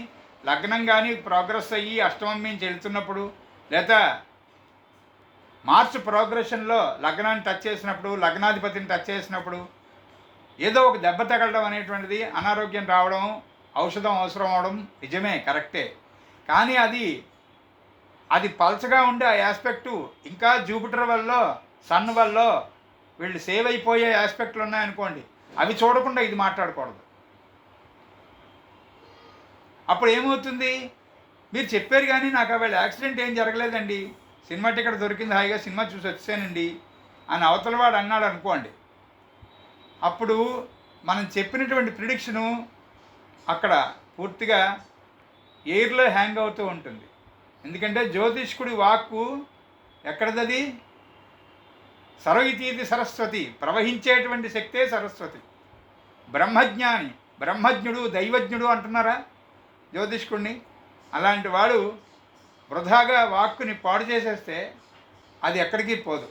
లగ్నం కానీ ప్రోగ్రెస్ అయ్యి అష్టమం నుంచి వెళ్తున్నప్పుడు, లేదా మార్చ్ ప్రోగ్రెషన్లో లగ్నాన్ని టచ్ చేసినప్పుడు, లగ్నాధిపతిని టచ్ చేసినప్పుడు ఏదో ఒక దెబ్బ తగలడం అనేటువంటిది, అనారోగ్యం రావడం, ఔషధం అవసరం అవడం నిజమే, కరెక్టే. కానీ అది పల్చగా ఉండే ఆ ఆస్పెక్టు ఇంకా జూపిటర్ వల్ల సన్ వల్ల వీళ్ళు సేవ్ అయిపోయే ఆస్పెక్ట్లు ఉన్నాయనుకోండి, అవి చూడకుండా ఇది మాట్లాడకూడదు. అప్పుడు ఏమవుతుంది? మీరు చెప్పారు కానీ నాకు వీళ్ళ యాక్సిడెంట్ ఏం జరగలేదండి, సినిమా టికెట్ దొరికింది, హాయిగా సినిమా చూసి వచ్చానండి అని అవతలవాడు అన్నాడు అనుకోండి, అప్పుడు మనం చెప్పినటువంటి ప్రిడిక్షను అక్కడ పూర్తిగా ఎయిర్లో హ్యాంగ్ అవుతూ ఉంటుంది. ఎందుకంటే జ్యోతిష్కుడి వాక్కు ఎక్కడదది? సరయితీది సరస్వతి, ప్రవహించేటువంటి శక్తే సరస్వతి. బ్రహ్మజ్ఞాని, బ్రహ్మజ్ఞుడు, దైవజ్ఞుడు అంటున్నారా జ్యోతిష్కుడిని? అలాంటి వాడు వృధాగా వాక్కుని పాడు చేసేస్తే అది ఎక్కడికి పోదు.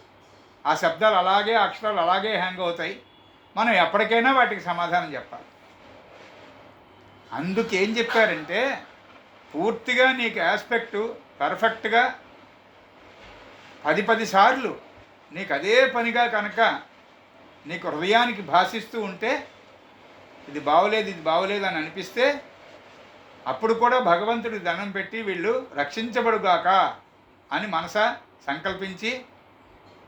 ఆ శబ్దాలు అలాగే, అక్షరాలు అలాగే హ్యాంగ్ అవుతాయి. మనం ఎప్పటికైనా వాటికి సమాధానం చెప్పాలి. అందుకేం చెప్పారంటే పూర్తిగా నీకు ఆస్పెక్టు పర్ఫెక్ట్గా 10 సార్లు నీకు అదే పనిగా కనుక నీకు హృదయానికి భాషిస్తూ ఉంటే ఇది బాగోలేదు, ఇది బాగోలేదు అని అనిపిస్తే అప్పుడు కూడా భగవంతుడికి దండం పెట్టి వీళ్ళు రక్షించబడుగాక అని మనస సంకల్పించి,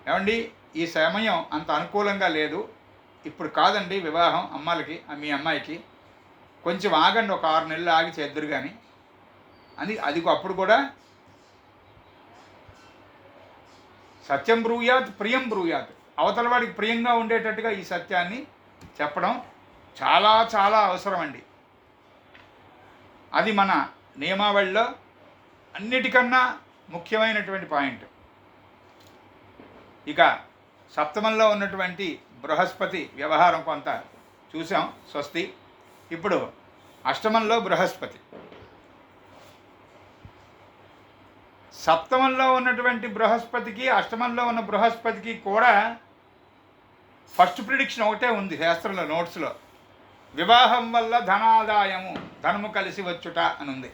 ఏమండి ఈ సమయం అంత అనుకూలంగా లేదు, ఇప్పుడు కాదండి వివాహం అమ్మాలకి, మీ అమ్మాయికి, కొంచెం ఆగండి, ఒక 6 నెలలు ఆగి చేద్దురు కానీ అని అది అప్పుడు కూడా సత్యం బ్రూయాత్ ప్రియం బ్రూయాత్, అవతల వాడికి ప్రియంగా ఉండేటట్టుగా ఈ సత్యాన్ని చెప్పడం చాలా చాలా అవసరం అండి. అది మన నియమావళిలో అన్నిటికన్నా ముఖ్యమైనటువంటి పాయింట్. ఇక సప్తమంలో ఉన్నటువంటి బృహస్పతి వ్యవహారం కొంత చూసాం, స్వస్తి. ఇప్పుడు అష్టమంలో బృహస్పతి. సప్తమంలో ఉన్నటువంటి బృహస్పతికి అష్టమంలో ఉన్న బృహస్పతికి కూడా ఫస్ట్ ప్రిడిక్షన్ ఒకటే ఉంది శాస్త్రంలో, నోట్స్లో. వివాహం వల్ల ధనాదాయము, ధనము కలిసి వచ్చుట అని ఉంది.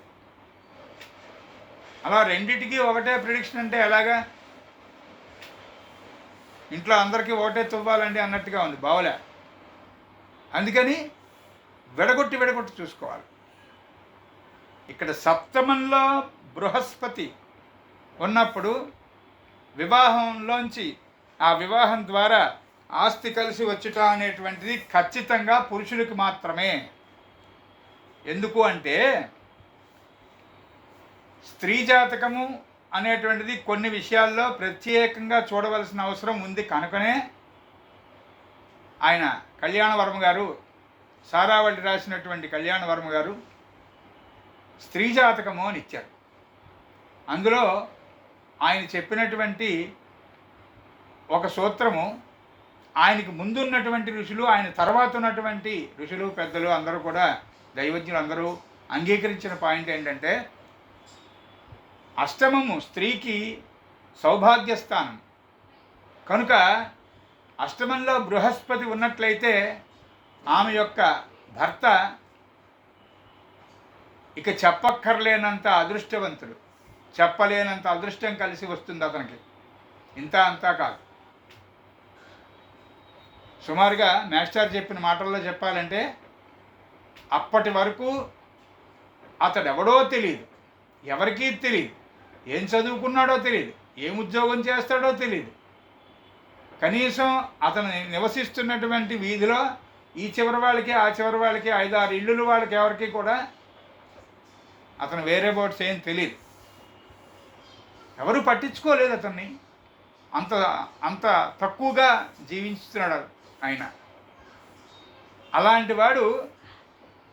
అలా రెండిటికి ఒకటే ప్రిడిక్షన్ అంటే ఎలాగా? ఇంట్లో అందరికీ ఒకటే తువ్వాలండి అన్నట్టుగా ఉంది, బావులే. అందుకని విడగొట్టి చూసుకోవాలి. ఇక్కడ సప్తమంలో బృహస్పతి ఉన్నప్పుడు వివాహంలోంచి ఆ వివాహం ద్వారా ఆస్తి కలిసి వచ్చుట అనేటువంటిది ఖచ్చితంగా పురుషుడికి మాత్రమే. ఎందుకు అంటే స్త్రీ జాతకము అనేటువంటిది కొన్ని విషయాల్లో ప్రత్యేకంగా చూడవలసిన అవసరం ఉంది కనుకనే ఆయన కళ్యాణవర్మ గారు, సారావళి రాసినటువంటి కళ్యాణవర్మ గారు స్త్రీ జాతకము అని ఇచ్చారు. అందులో ఆయన చెప్పినటువంటి ఒక సూత్రము, ఆయనకు ముందున్నటువంటి ఋషులు, ఆయన తర్వాత ఉన్నటువంటి ఋషులు, పెద్దలు అందరూ కూడా, దైవజ్ఞులు అందరూ అంగీకరించిన పాయింట్ ఏంటంటే, అష్టమము స్త్రీకి సౌభాగ్యస్థానం కనుక అష్టమంలో బృహస్పతి ఉన్నట్లయితే ఆమె యొక్క భర్త ఇక చెప్పక్కర్లేనంత అదృష్టవంతుడు, చెప్పలేనంత అదృష్టం కలిసి వస్తుంది అతనికి. ఇంత అంతా కాదు, సుమారుగా మాస్టర్ చెప్పిన మాటల్లో చెప్పాలంటే అప్పటి వరకు అతడెవడో తెలియదు, ఎవరికీ తెలియదు, ఏం చదువుకున్నాడో తెలియదు, ఏం ఉద్యోగం చేస్తాడో తెలియదు. కనీసం అతను నివసిస్తున్నటువంటి వీధిలో ఈ చివరి వాళ్ళకి ఆ చివరి వాళ్ళకి 5-6 ఇళ్ళు వాళ్ళకి ఎవరికి కూడా అతను వేరే బోట్స్ ఏం తెలియదు. ఎవరు పట్టించుకోలేదు అతన్ని, అంత అంత తక్కువగా జీవిస్తున్నాడు ఆయన. అలాంటి వాడు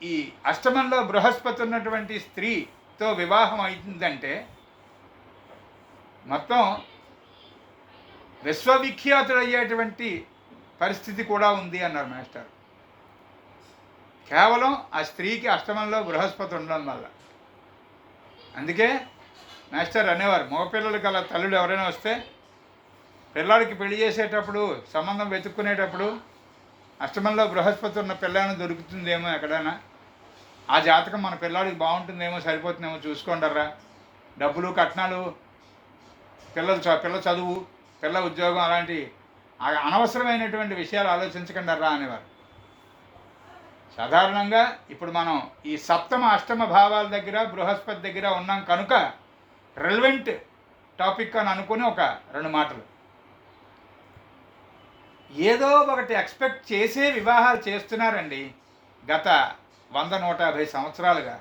ఈ అష్టమంలో బృహస్పతి ఉన్నటువంటి స్త్రీతో వివాహం అయిందంటే మొత్తం విశ్వవిఖ్యాతుడయ్యేటువంటి పరిస్థితి కూడా ఉంది అన్నారు మాస్టర్. కేవలం ఆ స్త్రీకి అష్టమంలో బృహస్పతి ఉండడం వల్ల. అందుకే మాస్టర్ అనేవారు, మగపిల్లలకి అలా తల్లుడు ఎవరైనా వస్తే పిల్లాడికి పెళ్లి చేసేటప్పుడు, సంబంధం వెతుక్కునేటప్పుడు అష్టమంలో బృహస్పతి ఉన్న పిల్లని దొరుకుతుందేమో ఎక్కడైనా, ఆ జాతకం మన పిల్లాడికి బాగుంటుందేమో, సరిపోతుందేమో చూసుకోండర్రా, డబ్బులు కట్నాలు, పిల్ల చదువు, పిల్ల ఉద్యోగం అలాంటి అనవసరమైనటువంటి విషయాలు ఆలోచించకండర్రా అనేవారు. సాధారణంగా ఇప్పుడు మనం ఈ సప్తమ అష్టమ భావాల దగ్గర బృహస్పతి దగ్గర ఉన్నాం కనుక రెలవెంట్ టాపిక్ అని అనుకుని ఒక 2 మాటలు. ఏదో ఒకటి ఎక్స్పెక్ట్ చేసే వివాహాలు చేస్తున్నారండి గత 100-150 సంవత్సరాలుగా.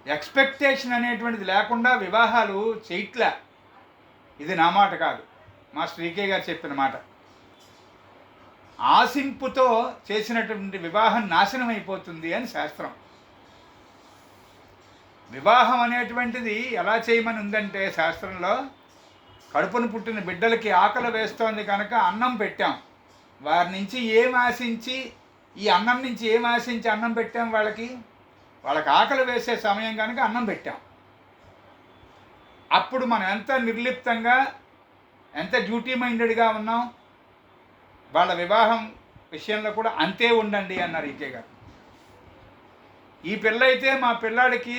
ఎక్స్పెక్టేషన్ అనేటువంటిది లేకుండా వివాహాలు చేయట్లే. ఇది నా మాట కాదు, మా శ్రీకే గారు చెప్పిన మాట. ఆశింపుతో చేసినటువంటి వివాహం నాశనం అయిపోతుంది అని శాస్త్రం. వివాహం అనేటువంటిది ఎలా చేయమని ఉందంటే శాస్త్రంలో, కడుపును పుట్టిన బిడ్డలకి ఆకలి వేస్తోంది కనుక అన్నం పెట్టాం, వారి నుంచి ఏం ఆశించి, ఈ అన్నం నుంచి ఏం ఆశించి అన్నం పెట్టాం, వాళ్ళకి ఆకలి వేసే సమయం కనుక అన్నం పెట్టాం. అప్పుడు మనం ఎంత నిర్లిప్తంగా, ఎంత డ్యూటీ మైండెడ్గా ఉన్నాం, వాళ్ళ వివాహం విషయంలో కూడా అంతే ఉండండి అన్నారు ఈకే గారు. ఈ పిల్ల అయితే మా పిల్లాడికి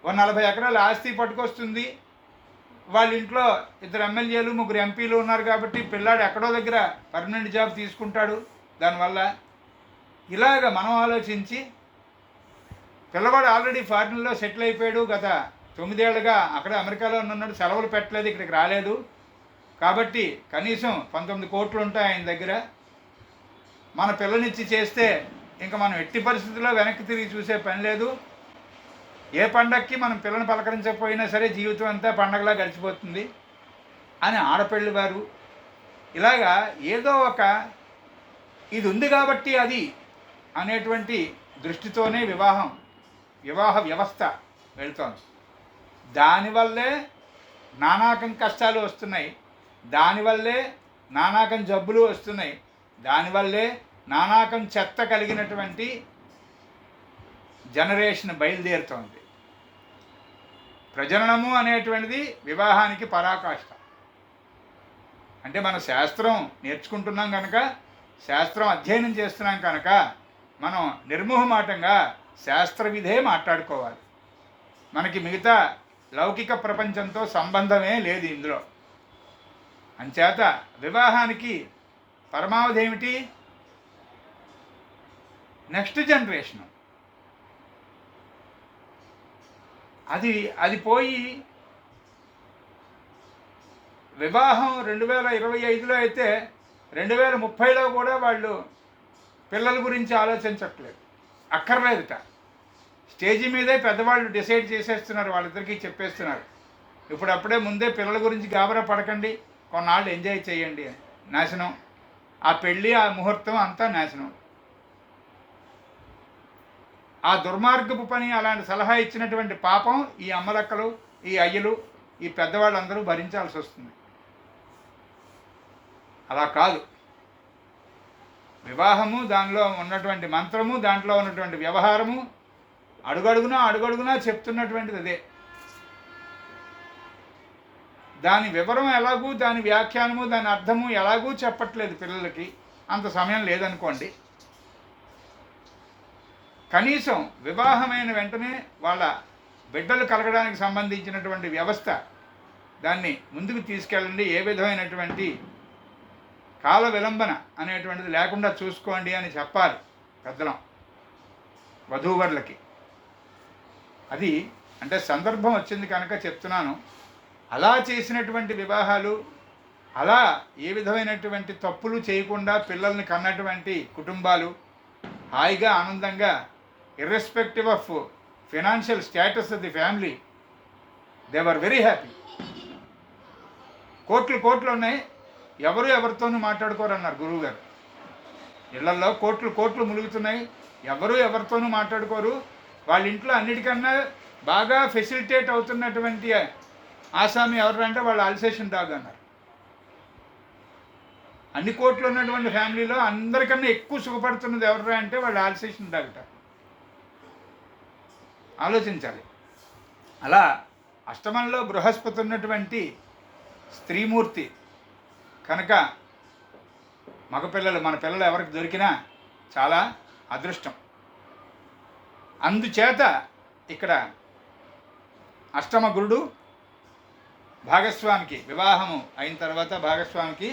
40 ఎకరాల ఆస్తి పట్టుకొస్తుంది, వాళ్ళ ఇంట్లో 2 ఎమ్మెల్యేలు 3 ఎంపీలు ఉన్నారు కాబట్టి పిల్లాడు ఎక్కడో దగ్గర పర్మనెంట్ జాబ్ తీసుకుంటాడు, దానివల్ల ఇలాగ మనం ఆలోచించి, పిల్లవాడు ఆల్రెడీ ఫారిన్లో సెటిల్ అయిపోయాడు, గత 9 ఏళ్ళుగా అక్కడ అమెరికాలో ఉన్నాడు, సెలవులు పెట్టలేదు, ఇక్కడికి రాలేదు కాబట్టి కనీసం 19 కోట్లు ఉంటాయి ఆయన దగ్గర, మన పిల్లనిచ్చి చేస్తే ఇంకా మనం ఎట్టి పరిస్థితుల్లో వెనక్కి తిరిగి చూసే పని లేదు, ఏ పండగకి మనం పిల్లని పలకరించకపోయినా సరే జీవితం అంతా పండగలా గడిచిపోతుంది అని ఆడపిల్లి వారు ఇలాగా ఏదో ఒక ఇది ఉంది కాబట్టి అది అనేటువంటి దృష్టితోనే వివాహ వ్యవస్థ వెళ్తోంది. దానివల్లే నానాకం కష్టాలు వస్తున్నాయి, దానివల్లే నానాకం జబ్బులు వస్తున్నాయి, దానివల్లే నానాకం చెత్త కలిగినటువంటి జనరేషన్ బయలుదేరుతోంది. ప్రజననము అనేటువంటిది వివాహానికి పరాకాష్ట. అంటే మనం శాస్త్రం నేర్చుకుంటున్నాం కనుక, శాస్త్రం అధ్యయనం చేస్తున్నాం కనుక మనం నిర్మోహమాటంగా శాస్త్ర విధే మాట్లాడుకోవాలి. మనకి మిగతా లౌకిక ప్రపంచంతో సంబంధమే లేదు ఇందులో. అంచేత వివాహానికి పరమావధి ఏమిటి? Next generation. అది పోయి వివాహం 2025లో అయితే 2030లో కూడా వాళ్ళు పిల్లల గురించి ఆలోచించట్లేదు, అక్కర్లేదుట. స్టేజీ మీదే పెద్దవాళ్ళు డిసైడ్ చేసేస్తున్నారు, వాళ్ళిద్దరికీ చెప్పేస్తున్నారు, ఇప్పుడప్పుడే ముందే పిల్లల గురించి గాబరా పడకండి, కొన్నాళ్ళు ఎంజాయ్ చేయండి అని. నాశనం. ఆ పెళ్ళి, ఆ ముహూర్తం అంతా నాశనం. ఆ దుర్మార్గపు పని, అలాంటి సలహా ఇచ్చినటువంటి పాపం ఈ అమ్మలక్కలు, ఈ అయ్యలు, ఈ పెద్దవాళ్ళందరూ భరించాల్సి వస్తుంది. అలా కాదు. వివాహము, దానిలో ఉన్నటువంటి మంత్రము, దాంట్లో ఉన్నటువంటి వ్యవహారము అడుగడుగునా చెప్తున్నటువంటిది అదే. దాని వివరం ఎలాగూ, దాని వ్యాఖ్యానము, దాని అర్థము ఎలాగూ చెప్పట్లేదు పిల్లలకి, అంత సమయం లేదనుకోండి. కనీసం వివాహమైన వెంటనే వాళ్ళ బిడ్డలు కలగడానికి సంబంధించినటువంటి వ్యవస్థ, దాన్ని ముందుకు తీసుకెళ్ళండి, ఏ విధమైనటువంటి కాల విలంబన అనేటువంటిది లేకుండా చూసుకోండి అని చెప్పాలి పెద్దలం వధూవరులకి. అది అంటే సందర్భం వచ్చింది కనుక చెప్తున్నాను. అలా చేసినటువంటి వివాహాలు, అలా ఏ విధమైనటువంటి తప్పులు చేయకుండా పిల్లల్ని కన్నటువంటి కుటుంబాలు హాయిగా ఆనందంగా, irrespective of financial status of the family, they were very happy. కోట్లు ఉన్నాయి, ఎవరు ఎవరితోనూ మాట్లాడుకోరు అన్నారు గురువుగారు. ఇళ్లల్లో కోట్లు ములుగుతున్నాయి, ఎవరు ఎవరితోనూ మాట్లాడుకోరు. వాళ్ళ ఇంట్లో అన్నిటికన్నా బాగా ఫెసిలిటేట్ అవుతున్నటువంటి ఆసామి ఎవరంటే వాళ్ళ అల్సేషన్ డాగ్ అన్నారు. అన్ని కోట్లు ఉన్నటువంటి ఫ్యామిలీలో అందరికన్నా ఎక్కువ సుఖపడుతున్నది ఎవరా అంటే వాళ్ళ అల్సేషన్ డాగ్. ఆలోచించాలి. అలా అష్టమంలో బృహస్పతి ఉన్నటువంటి స్త్రీమూర్తి కనుక మగపిల్లలు, మన పిల్లలు ఎవరికి దొరికినా చాలా అదృష్టం. అందుచేత ఇక్కడ అష్టమ గురుడు భాగస్వామికి, వివాహము అయిన తర్వాత భాగస్వామికి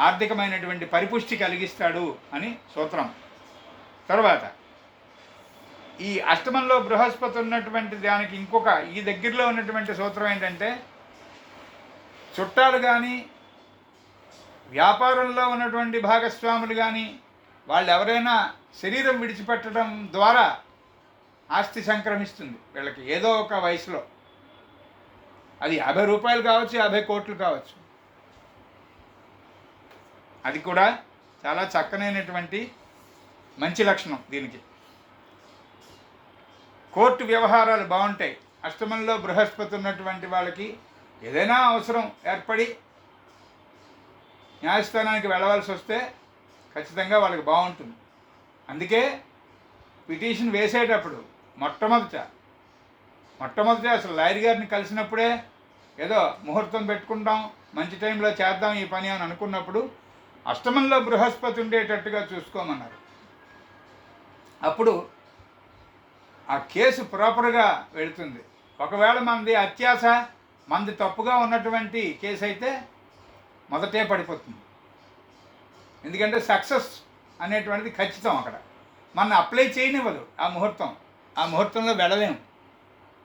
ఆర్థికమైనటువంటి పరిపుష్టి కలిగిస్తాడు అని సూత్రం. తర్వాత ఈ అష్టమంలో బృహస్పతి ఉన్నటువంటి దానికి ఇంకొక ఈ దగ్గరలో ఉన్నటువంటి సూత్రం ఏంటంటే, చుట్టాలు కానీ, వ్యాపారంలో ఉన్నటువంటి భాగస్వాములు కానీ, వాళ్ళు ఎవరైనా శరీరం విడిచిపెట్టడం ద్వారా ఆస్తి సంక్రమిస్తుంది వీళ్ళకి ఏదో ఒక వయసులో. అది 50 రూపాయలు కావచ్చు, 50 కోట్లు కావచ్చు. అది కూడా చాలా చక్కనైనటువంటి మంచి లక్షణం దీనికి. కోర్టు వ్యవహారాలు బాగుంటాయి. అష్టమంలో బృహస్పతి ఉన్నటువంటి వాళ్ళకి ఏదైనా అవసరం ఏర్పడి న్యాయస్థానానికి వెళ్ళవలసి వస్తే ఖచ్చితంగా వాళ్ళకి బాగుంటుంది. అందుకే పిటిషన్ వేసేటప్పుడు మొట్టమొదట అసలు లాయర్ గారిని కలిసినప్పుడే ఏదో ముహూర్తం పెట్టుకుంటాం, మంచి టైంలో చేద్దాం ఈ పని అని అనుకున్నప్పుడు అష్టమంలో బృహస్పతి ఉండేటట్టుగా చూసుకోమన్నారు. అప్పుడు ఆ కేసు ప్రాపర్గా వెళుతుంది. ఒకవేళ మనది అత్యాశ, మనది తప్పుగా ఉన్నటువంటి కేసు అయితే మొదటే పడిపోతుంది. ఎందుకంటే సక్సెస్ అనేటువంటిది ఖచ్చితం. అక్కడ మన అప్లై చేయనివ్వదు ఆ ముహూర్తంలో వెళ్ళలేము.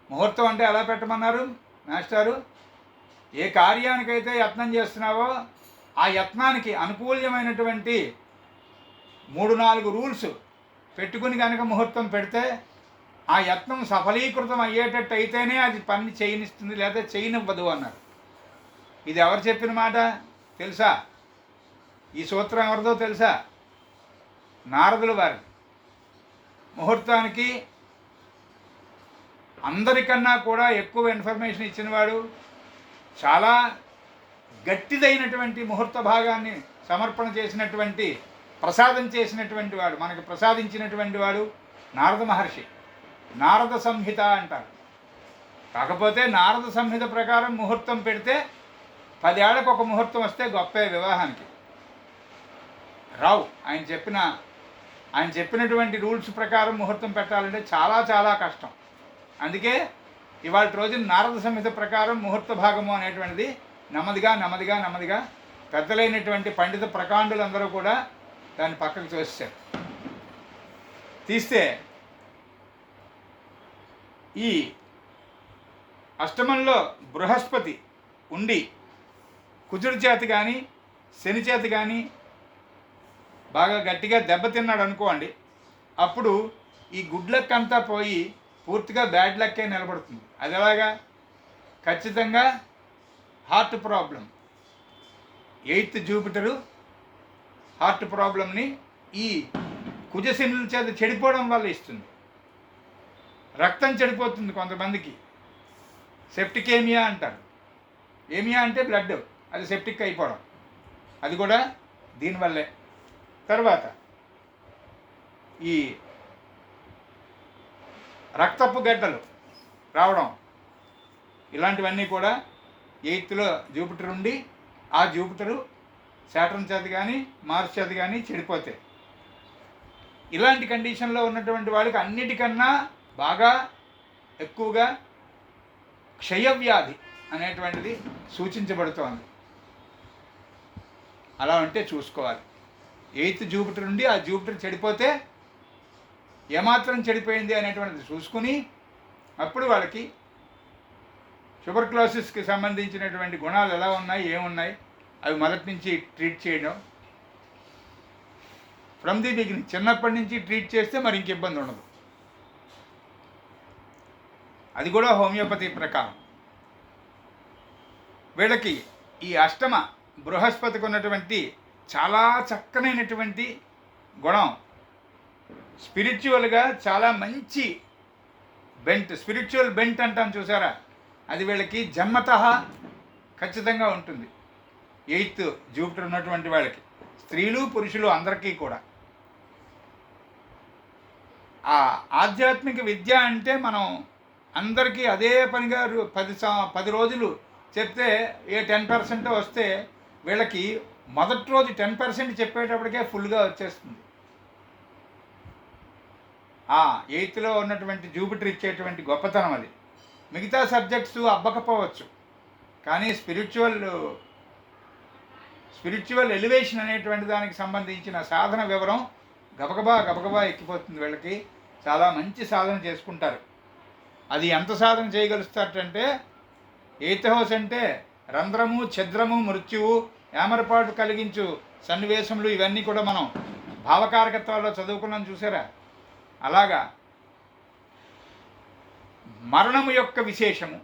ముహూర్తం అంటే ఎలా పెట్టమన్నారు మాస్టారు? ఏ కార్యానికైతే యత్నం చేస్తున్నావో ఆ యత్నానికి అనుకూల్యమైనటువంటి 3-4 రూల్స్ పెట్టుకుని కనుక ముహూర్తం పెడితే ఆ యత్నం సఫలీకృతం అయ్యేటట్టు అయితేనే అది పని చేయనిస్తుంది, లేదా చేయనివ్వదు అన్నారు. ఇది ఎవరు చెప్పిన మాట తెలుసా? ఈ సూత్రం ఎవరిదో తెలుసా? నారదుల వారి. ముహూర్తానికి అందరికన్నా కూడా ఎక్కువ ఇన్ఫర్మేషన్ ఇచ్చినవాడు, చాలా గట్టిదైనటువంటి ముహూర్త భాగాన్ని సమర్పణ చేసినటువంటి, ప్రసాదం చేసినటువంటి వాడు, మనకి ప్రసాదించినటువంటి వాడు నారద మహర్షి. నారద సంహిత అంటారు. కాకపోతే నారద సంహిత ప్రకారం ముహూర్తం పెడితే 10 ఏళ్లకు ఒక ముహూర్తం వస్తే గొప్పే వివాహానికి. రావు ఆయన చెప్పినటువంటి రూల్స్ ప్రకారం ముహూర్తం పెట్టాలంటే చాలా చాలా కష్టం. అందుకే ఇవాళ రోజున నారద సంహిత ప్రకారం ముహూర్త భాగము అనేటువంటిది నెమ్మదిగా నెమ్మదిగా నెమ్మదిగా పెద్దలైనటువంటి పండిత ప్రకాండులందరూ కూడా దాన్ని పక్కకు తోసారు. తీస్తే ఈ అష్టమంలో బృహస్పతి ఉండి కుజుడి చేతి కానీ శని చేతి కానీ బాగా గట్టిగా దెబ్బతిన్నాడు అనుకోండి, అప్పుడు ఈ గుడ్ లక్ అంతా పోయి పూర్తిగా బ్యాడ్ లక్కే నిలబడుతుంది. అది ఎలాగా? ఖచ్చితంగా heart problem, 8th Jupiter heart ప్రాబ్లంని ఈ కుజశనుల చేత చెడిపోవడం వల్ల ఇస్తుంది. రక్తం చెడిపోతుంది కొంతమందికి, సెప్టిక్ ఏమియా అంటారు. ఏమియా అంటే బ్లడ్, అది సెప్టిక్ అయిపోవడం, అది కూడా దీనివల్లే. తర్వాత ఈ రక్తపు గడ్డలు రావడం, ఇలాంటివన్నీ కూడా 8th జూపిటర్ ఉండి ఆ జూపిటరు శాటర్న్ చేత కానీ మార్స్ చేత కానీ చెడిపోతాయి. ఇలాంటి కండిషన్లో ఉన్నటువంటి వాళ్ళకి అన్నిటికన్నా బాగా ఎక్కువగా క్షయవ్యాధి అనేటువంటిది సూచించబడుతోంది. అలా ఉంటే చూసుకోవాలి. 8th జూపిటర్ నుండి ఆ జూపిటర్ చెడిపోతే ఏమాత్రం చెడిపోయింది అనేటువంటిది చూసుకుని అప్పుడు వాళ్ళకి ట్యూబర్క్లోసిస్కి సంబంధించినటువంటి గుణాలు ఎలా ఉన్నాయి, ఏమున్నాయి, అవి మొదటి నుంచి ట్రీట్ చేయడం. ఫ్రమ్ ది బిగినింగ్, చిన్నప్పటి నుంచి ట్రీట్ చేస్తే మరి ఇంక ఇబ్బంది ఉండదు. అది కూడా హోమియోపతి ప్రకారం. వీళ్ళకి ఈ అష్టమ బృహస్పతికి ఉన్నటువంటి చాలా చక్కనైనటువంటి గుణం, స్పిరిచువల్గా చాలా మంచి బెంట్, స్పిరిచువల్ బెంట్ అంటాం చూసారా, అది వీళ్ళకి జన్మతః ఖచ్చితంగా ఉంటుంది. 8th జూపిటర్ ఉన్నటువంటి వాళ్ళకి, స్త్రీలు పురుషులు అందరికీ కూడా. ఆ ఆధ్యాత్మిక విద్య అంటే మనం అందరికీ అదే పనిగా 10 రోజులు చెప్తే ఏ 10% వస్తే వీళ్ళకి మొదటి రోజు 10% చెప్పేటప్పటికే ఫుల్గా వచ్చేస్తుంది. 8th ఉన్నటువంటి జూపిటర్ ఇచ్చేటువంటి గొప్పతనం అది. మిగతా సబ్జెక్ట్స్ అబ్బకపోవచ్చు, కానీ స్పిరిచువల్ ఎలివేషన్ అనేటువంటి దానికి సంబంధించిన సాధన వివరం గబగబా ఎక్కిపోతుంది. వీళ్ళకి చాలా మంచి సాధన చేసుకుంటారు. అది ఎంత సాధన చేయగలుగుతారంటే, 8th హౌస్ అంటే రంధ్రము, ఛద్రము, మృత్యువు, ఏమరపాటు కలిగించు సన్నివేశములు, ఇవన్నీ కూడా మనం భావకారకత్వాల్లో చదువుకున్నాం చూసారా. అలాగా మరణము యొక్క విశేషము,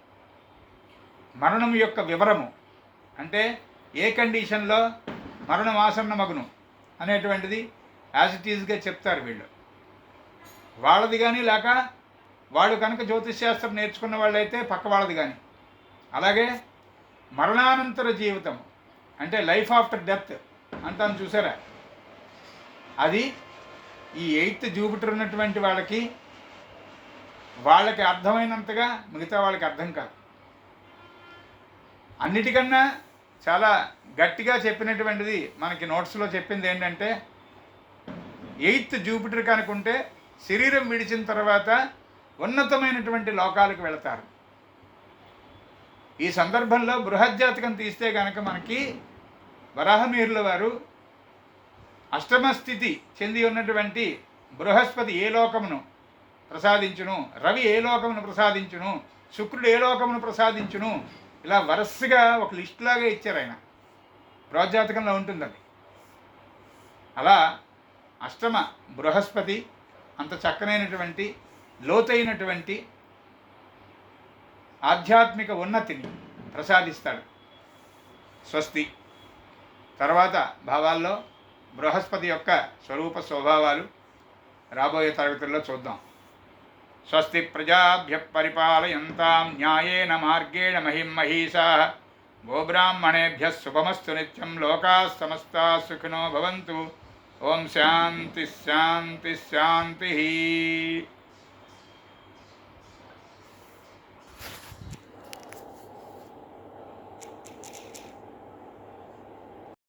మరణము యొక్క వివరము, అంటే ఏ కండిషన్లో మరణం ఆసన్నమగును అనేటువంటిది యాజ్ ఇట్ ఈజ్గా చెప్తారు వీళ్ళు. వాళ్ళది కానీ లేక వాళ్ళు కనుక జ్యోతిష్శాస్త్రం నేర్చుకున్న వాళ్ళైతే పక్క వాళ్ళది కానీ. అలాగే మరణానంతర జీవితం అంటే లైఫ్ ఆఫ్టర్ డెత్ అంటాను చూసారా, అది ఈ 8th జూపిటర్ ఉన్నటువంటి వాళ్ళకి అర్థమైనంతగా మిగతా వాళ్ళకి అర్థం కాదు. అన్నిటికన్నా చాలా గట్టిగా చెప్పినటువంటిది మనకి నోట్స్లో చెప్పింది ఏంటంటే, 8th జూపిటర్ కనుకుంటే శరీరం విడిచిన తర్వాత ఉన్నతమైనటువంటి లోకాలకు వెళతారు. ఈ సందర్భంలో బృహజ్జాతకం తీస్తే కనుక మనకి వరాహమిహిరుల వారు అష్టమ స్థితి చెంది ఉన్నటువంటి బృహస్పతి ఏ లోకమును ప్రసాదించును, రవి ఏ లోకమును ప్రసాదించును, శుక్రుడు ఏ లోకమును ప్రసాదించును, ఇలా వరుసగా ఒక లిస్ట్ లాగా ఇచ్చారు ఆయన. బృహజ్జాతకంలో ఉంటుంది అది. అలా అష్టమ బృహస్పతి అంత చక్కనైనటువంటి లోతైనటువంటి ఆధ్యాత్మిక ఉన్నతిని ప్రసాదిస్తాడు. స్వస్తి. తర్వాత భావాల్లో బృహస్పతి యొక్క స్వరూప స్వభావాలు రాబోయే తరగతుల్లో చూద్దాం. స్వస్తి ప్రజాభ్య పరిపాలయంతాం న్యాయేన మార్గేణ మహిమహీషాః గోబ్రాహ్మణేభ్యः శుభమస్తు నిత్యం. లోకాः సమస్తాः సుఖినో భవంతు. ఓం శాంతి శాంతి శాంతి.